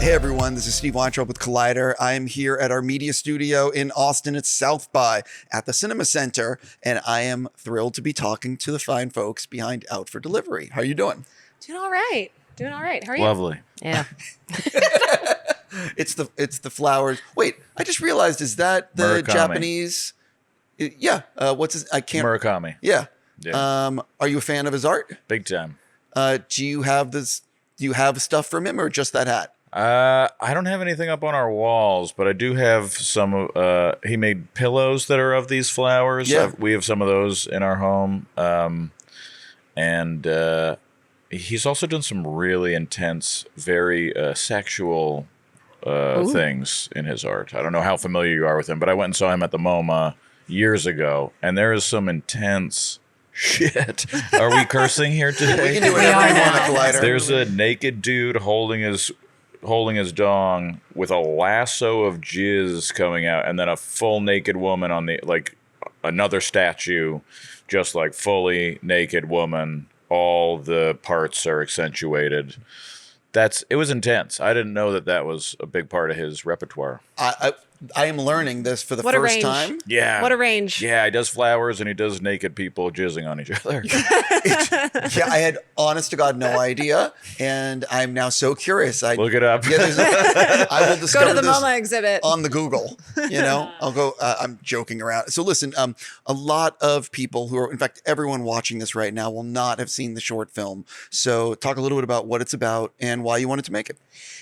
Hey everyone, this is Steve Weintraub with Collider. I am here at our media studio in Austin at South by at the Cinema Center, and I am thrilled to be talking to the fine folks behind Out for Delivery. How are you doing? Doing all right. How are you? Lovely. Yeah. It's the flowers. Wait, I just realized, is that the Murakami. Japanese? Yeah. What's his? I can't. Murakami. Yeah. Yeah. Are you a fan of his art? Big time. Do you have this? Do you have stuff from him or just that hat? I don't have anything up on our walls, but I do have some. He made pillows that are of these flowers. Yeah. We have some of those in our home. And he's also done some really intense, very sexual things in his art. I don't know how familiar you are with him, but I went and saw him at the MoMA years ago, and there is some intense shit. Are we cursing here today? We can do whatever we want at Collider. There's a naked dude holding his dong with a lasso of jizz coming out, and then a full naked woman on the, like, another statue, just like fully naked woman. All the parts are accentuated. It was intense. I didn't know that was a big part of his repertoire. I am learning this for the What a first range. time. Yeah. What a range. Yeah, he does flowers and he does naked people jizzing on each other. Yeah, I had honest to God no idea, and I'm now so curious. Look it up. Yeah, I will discover Go to the this MoMA exhibit. on the Google. You know, I'll go. I'm joking around. So listen, a lot of people who are, in fact, everyone watching this right now will not have seen the short film. So talk a little bit about what it's about and why you wanted to make it.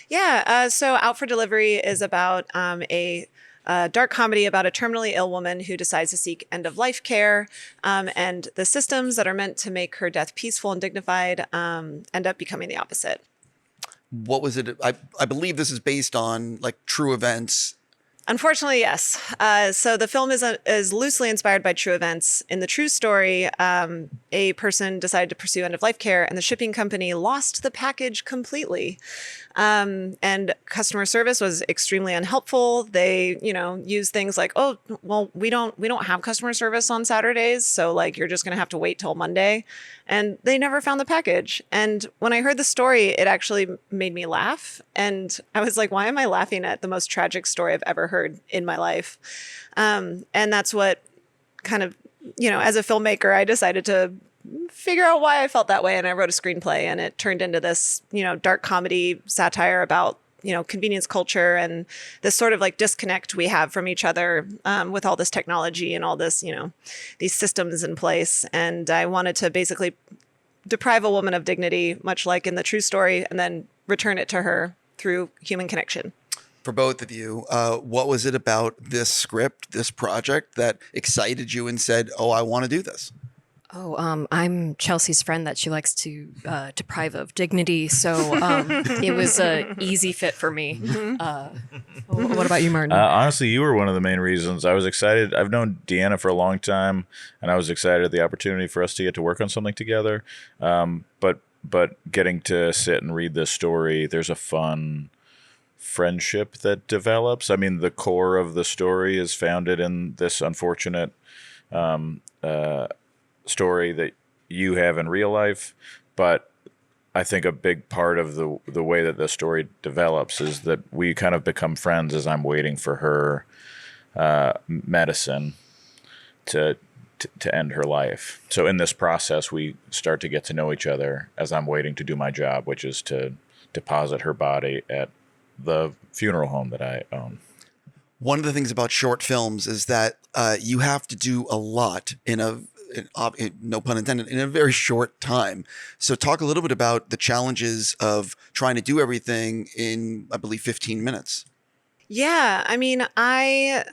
Yeah. So Out for Delivery is about a dark comedy about a terminally ill woman who decides to seek end-of-life care, and the systems that are meant to make her death peaceful and dignified end up becoming the opposite. What was it? I believe this is based on like true events. Unfortunately, yes. So the film is loosely inspired by true events. In the true story, a person decided to pursue end-of-life care, and the shipping company lost the package completely. And customer service was extremely unhelpful. They, use things like, oh, well, we don't have customer service on Saturdays, so like you're just gonna have to wait till Monday. And they never found the package. And when I heard the story, it actually made me laugh. And I was like, why am I laughing at the most tragic story I've ever heard in my life? And that's what kind of, as a filmmaker, I decided to figure out why I felt that way. And I wrote a screenplay, and it turned into this, dark comedy satire about, convenience culture and this sort of like disconnect we have from each other with all this technology and all this, these systems in place. And I wanted to basically deprive a woman of dignity, much like in the true story, and then return it to her through human connection. For both of you, what was it about this script, this project, that excited you and said, oh, I want to do this? Oh, I'm Chelsea's friend that she likes to deprive of dignity, so it was an easy fit for me. What about you, Martin? Honestly, you were one of the main reasons. I was excited. I've known Deanna for a long time, and I was excited at the opportunity for us to get to work on something together. But getting to sit and read this story, there's a fun friendship that develops. I mean, the core of the story is founded in this unfortunate story that you have in real life, but I think a big part of the way that the story develops is that we kind of become friends as I'm waiting for her medicine to end her life. So in this process, we start to get to know each other as I'm waiting to do my job, which is to deposit her body at the funeral home that I own. One of the things about short films is that you have to do a lot no pun intended, in a very short time. So talk a little bit about the challenges of trying to do everything in, I believe, 15 minutes. Yeah. I mean, I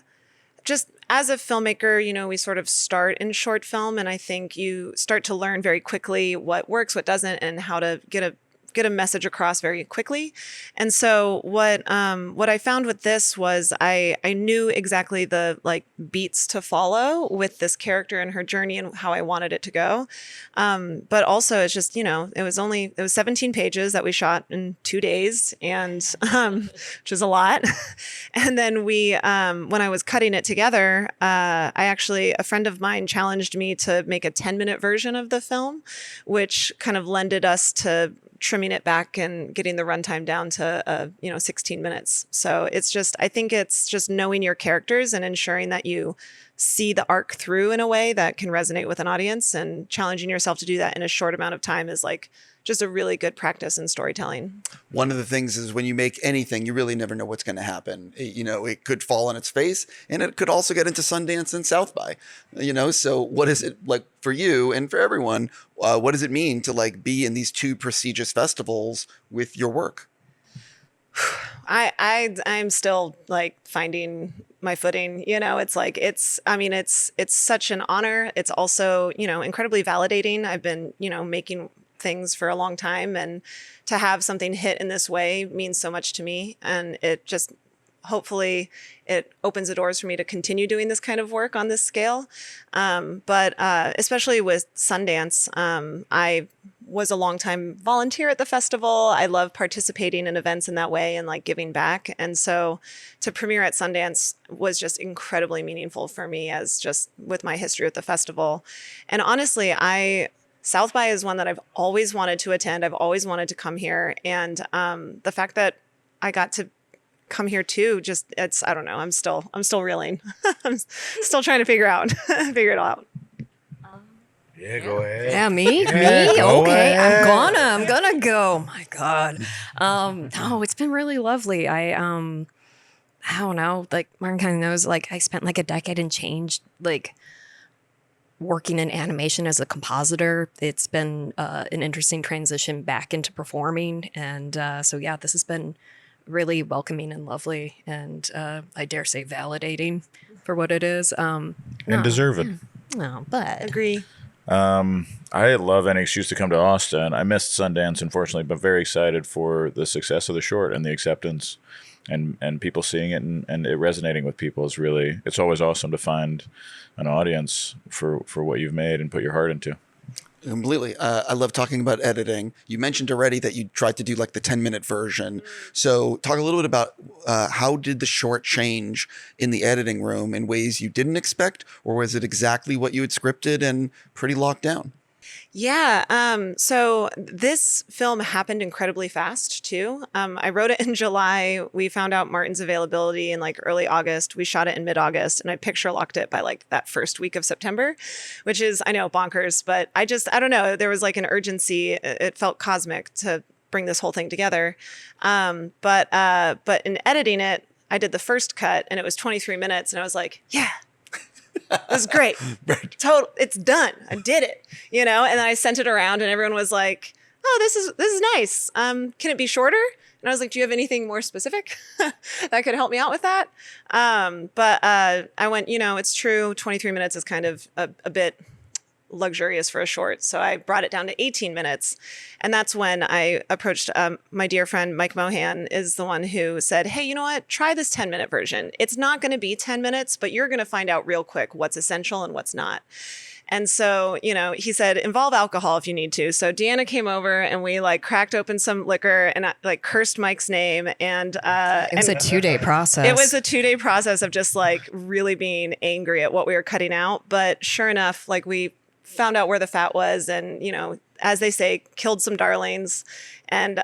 just, as a filmmaker, we sort of start in short film, and I think you start to learn very quickly what works, what doesn't, and how to get a message across very quickly. And so what I found with this was I knew exactly the like beats to follow with this character and her journey and how I wanted it to go. But also it's just, it was 17 pages that we shot in 2 days, and which is a lot. And then when I was cutting it together, a friend of mine challenged me to make a 10-minute version of the film, which kind of lended us to trimming it back and getting the runtime down to 16 minutes. So I think it's just knowing your characters and ensuring that you see the arc through in a way that can resonate with an audience, and challenging yourself to do that in a short amount of time is like just a really good practice in storytelling. One of the things is when you make anything, you really never know what's going to happen. It could fall on its face, and it could also get into Sundance and South by, so what is it like for you and for everyone? What does it mean to like be in these two prestigious festivals with your work? I'm still like finding my footing. It's such an honor. It's also, incredibly validating. I've been, making things for a long time, and to have something hit in this way means so much to me. And it just, hopefully it opens the doors for me to continue doing this kind of work on this scale. But especially with Sundance, I was a longtime volunteer at the festival. I love participating in events in that way and like giving back. And so to premiere at Sundance was just incredibly meaningful for me, as just with my history with the festival. And honestly, South by is one that I've always wanted to attend. I've always wanted to come here. And the fact that I got to come here too, I don't know. I'm still reeling. I'm still trying to figure it out. Yeah, go ahead. Yeah, me? Yeah, Me? go Okay, ahead. I'm gonna go. My God. It's been really lovely. I don't know, like Martin kind of knows, like I spent like a decade and change, like working in animation as a compositor. It's been an interesting transition back into performing. And so, yeah, this has been really welcoming and lovely, and I dare say validating for what it is. And deserved. No, but Agree. I love any excuse to come to Austin. I missed Sundance, unfortunately, but very excited for the success of the short and the acceptance and people seeing it and it resonating with people is really, it's always awesome to find an audience for what you've made and put your heart into. Completely. I love talking about editing. You mentioned already that you tried to do like the 10-minute version. So talk a little bit about how did the short change in the editing room in ways you didn't expect, or was it exactly what you had scripted and pretty locked down? Yeah. So this film happened incredibly fast too. I wrote it in July. We found out Martin's availability in like early August. We shot it in mid-August, and I picture locked it by like that first week of September, which is, I know, bonkers, but I don't know. There was like an urgency. It felt cosmic to bring this whole thing together. But in editing it, I did the first cut and it was 23 minutes and I was like, yeah, it was great. Right. Total. It's done. I did it, and then I sent it around and everyone was like, oh, this is nice. Can it be shorter? And I was like, do you have anything more specific that could help me out with that? But I went, it's true. 23 minutes is kind of a bit luxurious for a short. So I brought it down to 18 minutes. And that's when I approached my dear friend, Mike Mohan is the one who said, hey, you know what? Try this 10-minute version. It's not going to be 10 minutes, but you're going to find out real quick what's essential and what's not. And so, he said, involve alcohol if you need to. So Deanna came over and we like cracked open some liquor and I like cursed Mike's name. And it was a 2-day process. It was a 2-day process of just like really being angry at what we were cutting out. But sure enough, like we found out where the fat was and, as they say, killed some darlings. And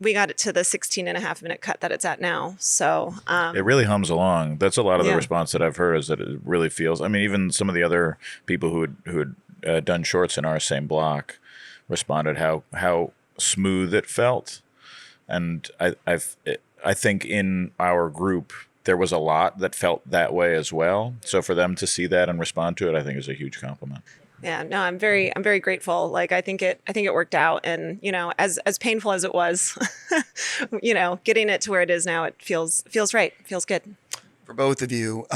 we got it to the 16.5-minute cut that it's at now. So it really hums along. That's a lot of the Yeah. response that I've heard is that it really feels, I mean, even some of the other people who had done shorts in our same block responded how smooth it felt. And I think in our group, there was a lot that felt that way as well. So for them to see that and respond to it, I think is a huge compliment. yeah, no, I'm very grateful. Like, I think it worked out. And, as painful as it was, getting it to where it is now, it feels right. Feels good. For both of you,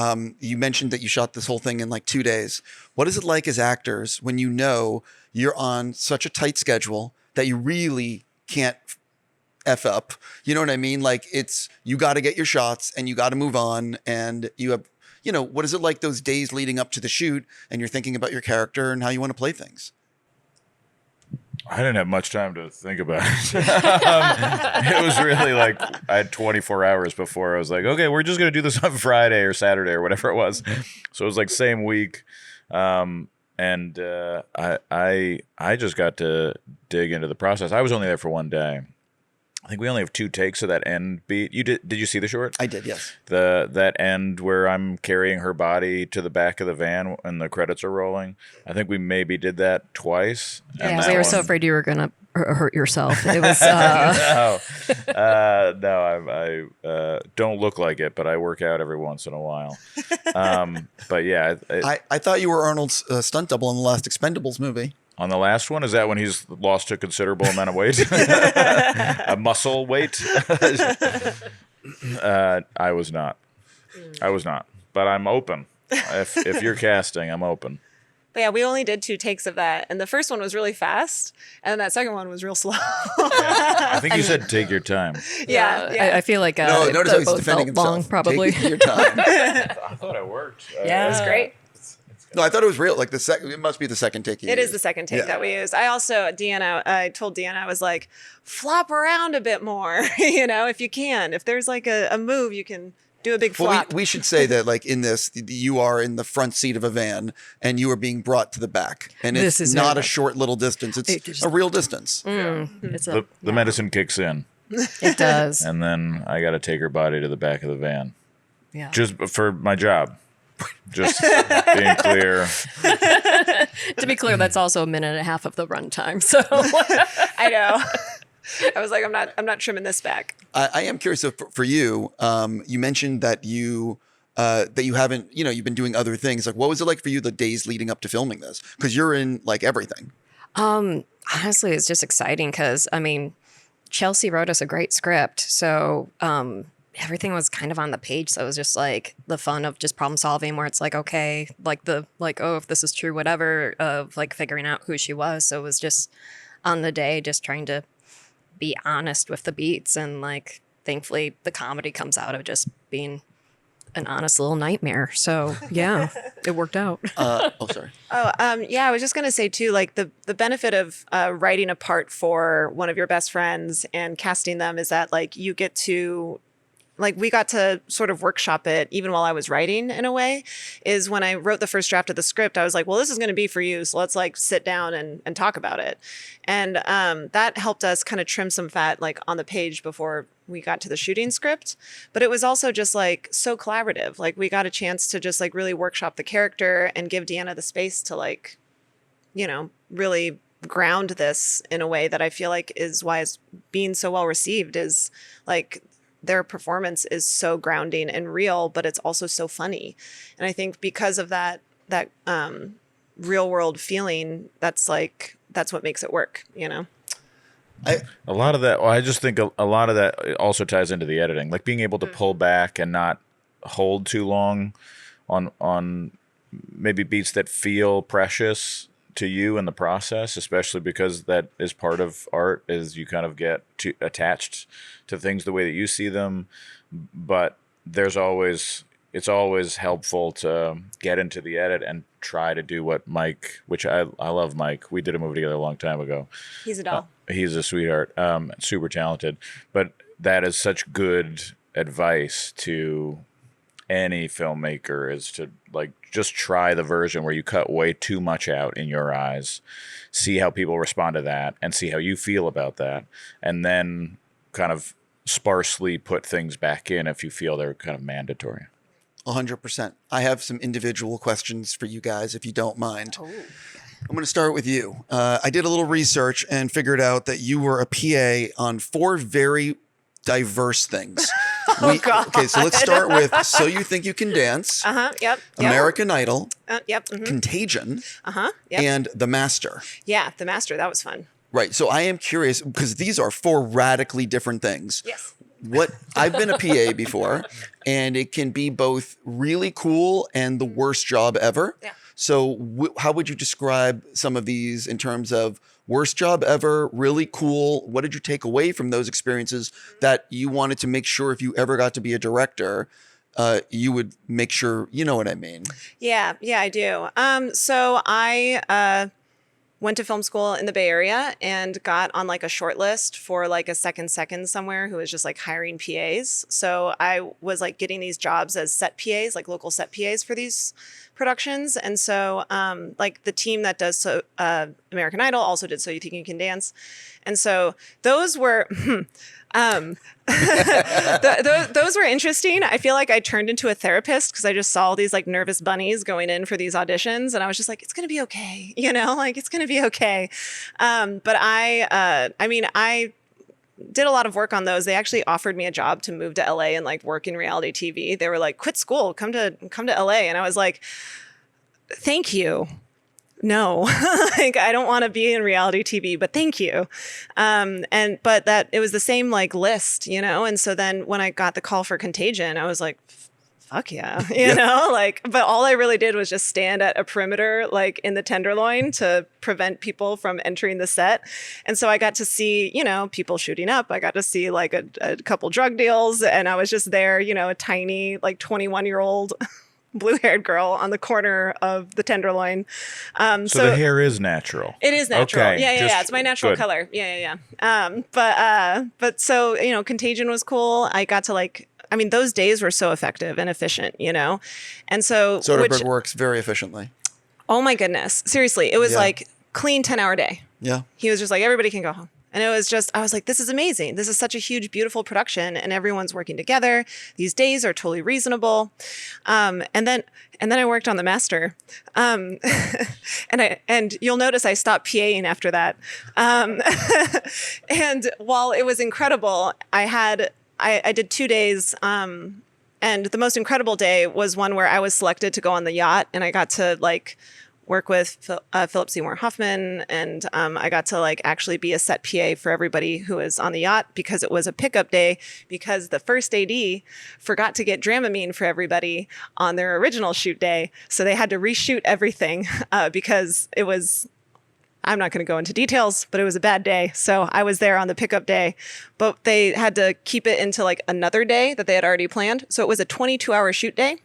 you mentioned that you shot this whole thing in like 2 days. What is it like as actors when you know you're on such a tight schedule that you really can't F up? You know what I mean? Like you got to get your shots and you got to move on, and you have, what is it like those days leading up to the shoot and you're thinking about your character and how you want to play things? I didn't have much time to think about it. It was really like I had 24 hours before. I was like, okay, we're just going to do this on Friday or Saturday or whatever it was. So it was like same week. and I just got to dig into the process. I was only there for one day. I think we only have 2 takes of that end beat. Did you see the short? I did, yes. That end where I'm carrying her body to the back of the van and the credits are rolling. I think we maybe did that twice. Yeah, and we that were so one- afraid you were gonna hurt yourself. It was no, I don't look like it, but I work out every once in a while. But yeah, I thought you were Arnold's stunt double in the last Expendables movie. on the last one, is that when he's lost a considerable amount of weight, a muscle weight? I was not. But I'm open. If you're casting, I'm open. But yeah, we only did 2 takes of that, and the first one was really fast, and that second one was real slow. I think you said take your time. yeah. I feel like No, notice how he's both defending felt long, himself. probably. Take your time. I thought it worked. Yeah. It was great. No, I thought it was real. Like the second, it must be the second take. It is the second take that we used. I also, I told Deanna, I was like, flop around a bit more, if you can. If there's like a move, you can do a big Well, flop. we should say that, like in this, you are in the front seat of a van and you are being brought to the back, and This it's is not very a short little distance; it's just- a real distance. It's a, The medicine kicks in, it does. and then I got to take her body to the back of the van, Yeah. just for my job. Just being clear. To be clear, that's also a minute and a half of the runtime. So I know. I was like, I'm not trimming this back. I am curious. So for you, you mentioned that you haven't, you've been doing other things. Like, what was it like for you the days leading up to filming this? Because you're in like everything. honestly, it's just exciting because Chelsea wrote us a great script, so everything was kind of on the page. So it was just like the fun of just problem solving, where it's like, okay, oh, if this is true, whatever, of like figuring out who she was. So it was just on the day, just trying to be honest with the beats, and like thankfully the comedy comes out of just being an honest little nightmare. So yeah, it worked out. Sorry. Yeah, I was just going to say too, like the benefit of writing a part for one of your best friends and casting them is that like you get to, like we got to sort of workshop it even while I was writing in a way. Is when I wrote the first draft of the script, I was like, well, this is going to be for you. So let's like sit down and talk about it. And that helped us kind of trim some fat like on the page before we got to the shooting script. But it was also just like so collaborative. Like we got a chance to just like really workshop the character and give Deanna the space to like, really ground this in a way that I feel like is why it's being so well received. Is like their performance is so grounding and real, but it's also so funny. And I think because of that real world feeling, that's what makes it work, A lot of that, well, I just think a lot of that also ties into the editing, like being able to pull back and not hold too long on maybe beats that feel precious to you in the process, especially because that is part of art, is you kind of get too attached to things the way that you see them. But it's always helpful to get into the edit and try to do what Mike, which I love Mike. We did a movie together a long time ago. He's a doll. He's a sweetheart, super talented. But that is such good advice to any filmmaker, is to like just try the version where you cut way too much out in your eyes, see how people respond to that, and see how you feel about that, and then kind of sparsely put things back in if you feel they're kind of mandatory. 100%. I have some individual questions for you guys, if you don't mind. I'm going to start with you. I did a little research and figured out that you were a PA on 4 very diverse things. God. Okay, so let's start with So You Think You Can Dance, Yep. American Idol, Yep. Mhm. Contagion, Yep. and The Master. Yeah, The Master. That was fun. Right. So I am curious, because these are 4 radically different things. Yes. I've been a PA before, and it can be both really cool and the worst job ever. Yeah. So how would you describe some of these in terms of worst job ever, really cool? What did you take away from those experiences that you wanted to make sure if you ever got to be a director, you would make sure, you know what I mean? Yeah, I do. So I went to film school in the Bay Area and got on like a short list for like a second somewhere who was just like hiring PAs. So I was like getting these jobs as set PAs, like local set PAs for these productions. And so, like the team that does American Idol also did So You Think You Can Dance. And so those were, those were interesting. I feel like I turned into a therapist because I just saw all these like nervous bunnies going in for these auditions, and I was just like, it's gonna be okay, like it's gonna be okay. But I did a lot of work on those. They actually offered me a job to move to LA and like work in reality TV. They were like, quit school, come to LA, and I was like, thank you. No, like I don't want to be in reality TV, but thank you. But that it was the same like list, And so then when I got the call for Contagion, I was like, fuck yeah, but all I really did was just stand at a perimeter, like in the Tenderloin to prevent people from entering the set. And so I got to see, people shooting up. I got to see like a couple drug deals, and I was just there, a tiny like 21-year-old blue-haired girl on the corner of the Tenderloin. So the hair is natural. It is natural. Okay, Yeah. It's my natural color. Yeah. But so, Contagion was cool. I got to those days were so effective and efficient, And so Soderbergh works very efficiently. Oh my goodness. Seriously. It was like clean 10-hour day. Yeah. He was just like, everybody can go home. And it was just, I was like, this is amazing. This is such a huge, beautiful production, and everyone's working together. These days are totally reasonable. And then I worked on The Master. And you'll notice I stopped PAing after that. And while it was incredible, I did 2 days. And the most incredible day was one where I was selected to go on the yacht, and I got to work with Philip Seymour Hoffman, and I got to actually be a set PA for everybody who was on the yacht, because it was a pickup day, because the first AD forgot to get Dramamine for everybody on their original shoot day. So they had to reshoot everything because it was, I'm not going to go into details, but it was a bad day. So I was there on the pickup day, but they had to keep it into another day that they had already planned. So it was a 22-hour shoot day.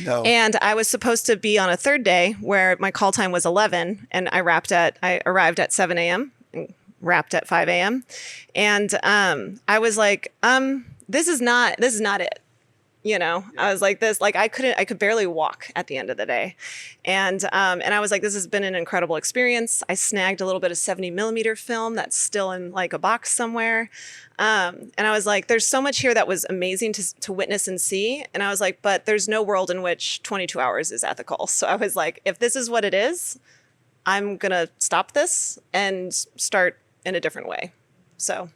No. And I was supposed to be on a third day where my call time was 11, and I arrived at 7 a.m. and wrapped at 5 a.m. And I was like, this is not it. I was like this, I could barely walk at the end of the day. And I was like, this has been an incredible experience. I snagged a little bit of 70mm film that's still in a box somewhere. And I was like, there's so much here that was amazing to witness and see. And I was like, but there's no world in which 22 hours is ethical. So I was like, if this is what it is, I'm going to stop this and start in a different way. So,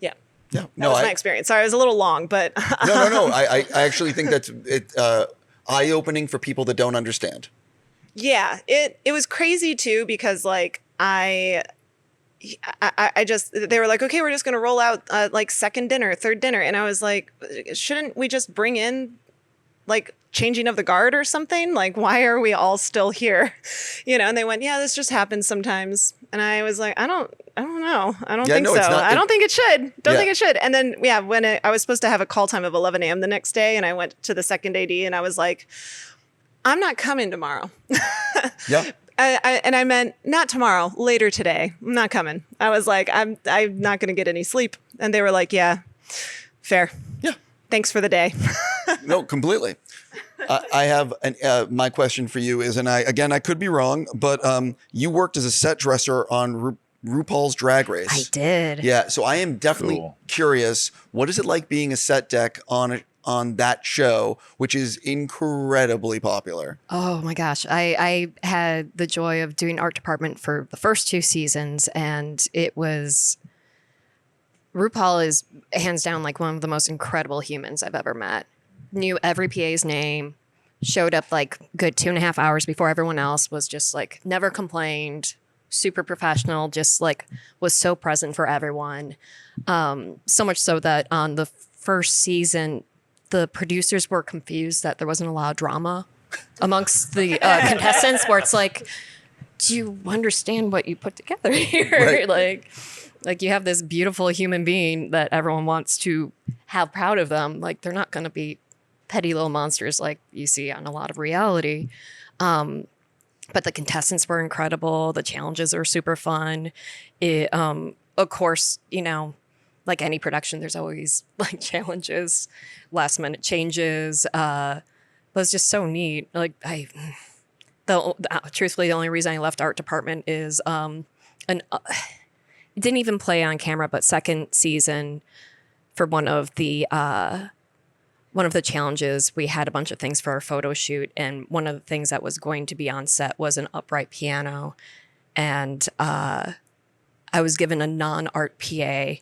yeah. Yeah, that was my experience. Sorry, it was a little long, but no. I actually think that's eye-opening for people that don't understand. Yeah, it was crazy too, because I just, they were like, okay, we're just gonna roll out second dinner, third dinner, and I was like, shouldn't we just bring in changing of the guard or something? Why are we all still here? And they went, yeah, this just happens sometimes. And I was like, I don't know. I don't think so. I don't think it should. Don't think it should. And then, when I was supposed to have a call time of 11 a.m. the next day, and I went to the second AD, and I was like, I'm not coming tomorrow. Yeah. And I meant not tomorrow, later today. I'm not coming. I was like, I'm not going to get any sleep. And they were like, yeah, fair. Yeah. Thanks for the day. No, completely. I have my question for you is, and I could be wrong, but you worked as a set dresser on RuPaul's Drag Race. I did. Yeah, so I am definitely curious. What is it like being a set deck on that show, which is incredibly popular? Oh my gosh. I had the joy of doing art department for the first 2 seasons, and it was, RuPaul is hands down one of the most incredible humans I've ever met. Knew every PA's name, showed up good 2.5 hours before everyone else, was just never complained, super professional, just was so present for everyone. So much so that on the first season, the producers were confused that there wasn't a lot of drama amongst the contestants, where it's do you understand what you put together here? Right. You have this beautiful human being that everyone wants to have proud of them. They're not going to be petty little monsters like you see on a lot of reality. But the contestants were incredible. The challenges are super fun. It, of course, like any production, there's always challenges, last minute changes. was just so neat. Like truthfully, the only reason I left art department is it didn't even play on camera, but second season for one of the challenges, we had a bunch of things for our photo shoot, and one of the things that was going to be on set was an upright piano, and I was given a non-art PA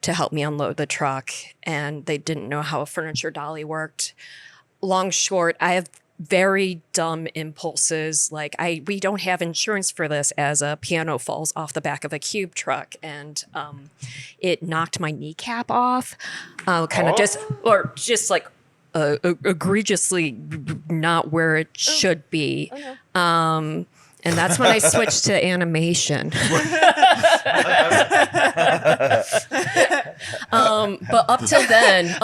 to help me unload the truck, and they didn't know how a furniture dolly worked. Long short, I have very dumb impulses. Like we don't have insurance for this, as a piano falls off the back of a cube truck, and it knocked my kneecap off. Just like egregiously not where it should be. And that's when I switched to animation. But up till then,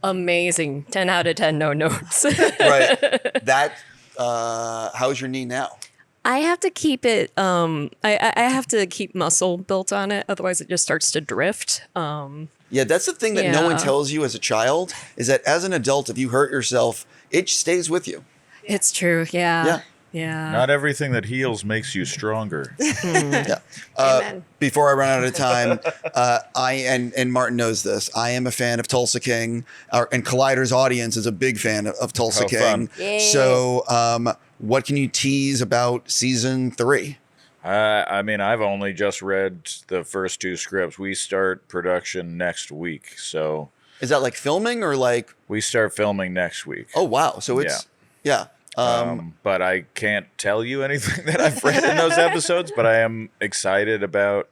amazing. 10 out of 10, no notes. Right. That, how's your knee now? I have to keep it, I have to keep muscle built on it. Otherwise it just starts to drift. Yeah, that's the thing that no one tells you as a child, is that as an adult, if you hurt yourself, it stays with you. It's true. Yeah. Not everything that heals makes you stronger. Yeah. Amen. Before I run out of time, and Martin knows this, I am a fan of Tulsa King, and Collider's audience is a big fan of Tulsa King. Yay. So what can you tease about season 3? I mean, I've only just read the first 2 scripts. We start production next week, so... Is that like filming or like... We start filming next week. Oh, wow. So it's... Yeah. But I can't tell you anything that I've read in those episodes, but I am excited about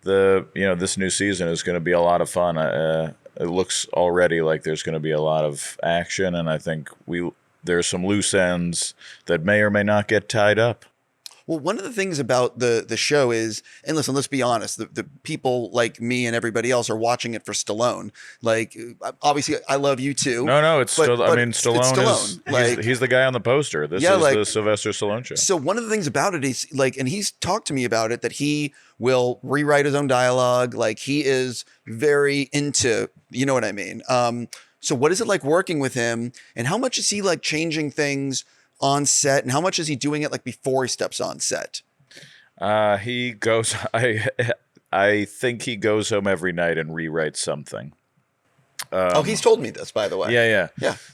this new season is going to be a lot of fun. It looks already like there's going to be a lot of action, and I think there's some loose ends that may or may not get tied up. Well, one of the things about the show is, and listen, let's be honest, the people like me and everybody else are watching it for Stallone. Like, obviously, I love you too. No, it's but, I mean, Stallone. He's the guy on the poster. This is the Sylvester Stallone show. So one of the things about it is, like, and he's talked to me about it, that he will rewrite his own dialogue. Like, he is very into, you know what I mean? So what is it like working with him, and how much is he like changing things on set, and how much is he doing it like before he steps on set? He goes. I think he goes home every night and rewrites something. He's told me this, by the way. Yeah.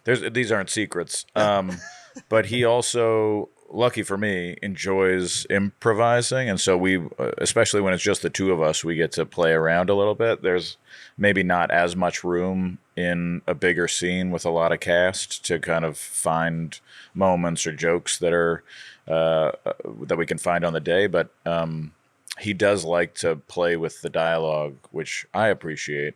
These aren't secrets. But he also, lucky for me, enjoys improvising, and so we, especially when it's just the two of us, we get to play around a little bit. There's maybe not as much room in a bigger scene with a lot of cast to kind of find moments or jokes that are that we can find on the day, but he does like to play with the dialogue, which I appreciate,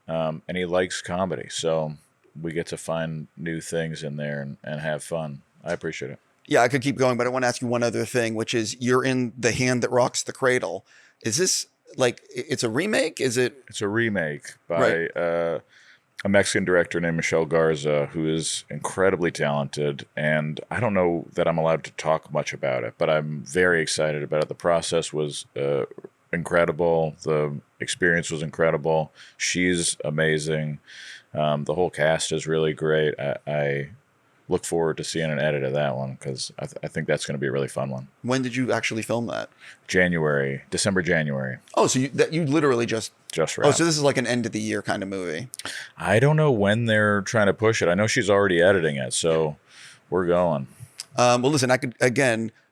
and he likes comedy, so we get to find new things in there and have fun. I appreciate it. Yeah, I could keep going, but I want to ask you one other thing, which is, you're in The Hand That Rocks the Cradle. Is this like, it's a remake? Is it? It's a remake by a Mexican director named Michelle Garza, who is incredibly talented. And I don't know that I'm allowed to talk much about it, but I'm very excited about it. The process was incredible. The experience was incredible. She's amazing. The whole cast is really great. I look forward to seeing an edit of that one, because I think that's going to be a really fun one. When did you actually film that? December, January. Oh, so you literally just wrapped. Oh, so this is like an end of the year kind of movie. I don't know when they're trying to push it. I know she's already editing it, so we're going. Well, listen, I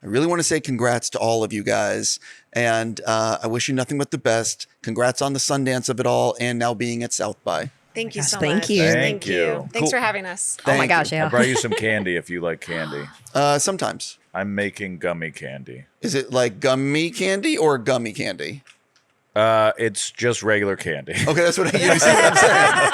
really want to say congrats to all of you guys, and I wish you nothing but the best. Congrats on the Sundance of it all, and now being at South by. Thank you so thank much. you. Thank you. Thanks Cool. for having us. Oh my Thank gosh, you. I yeah. brought you some candy if you like candy. Sometimes. I'm making gummy candy. Is it like gummy candy or gummy candy? It's just regular candy. Okay, that's what you see what I'm saying.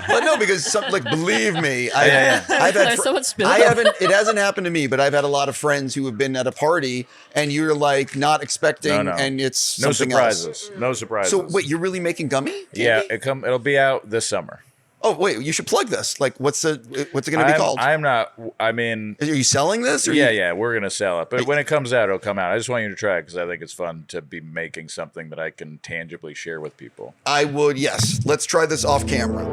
But no, because believe me, I've had. There's so much spit I up. haven't. It hasn't happened to me, but I've had a lot of friends who have been at a party, and you're like not expecting, No. and it's No something surprises. else. No surprises. So wait, you're really making gummy candy? Yeah, it'll be out this summer. Oh wait, you should plug this. Like, what's it going to be called? I'm not. I mean, Are you selling this? Or yeah, we're gonna sell it. But when it comes out, it'll come out. I just want you to try it because I think it's fun to be making something that I can tangibly share with people. I would. Yes, let's try this off camera.